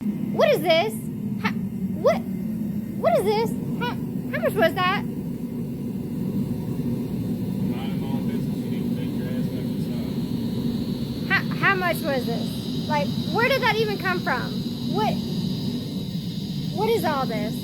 What is this? What is this? How much was that? How much was this? Like, where did that even come from? What is all this?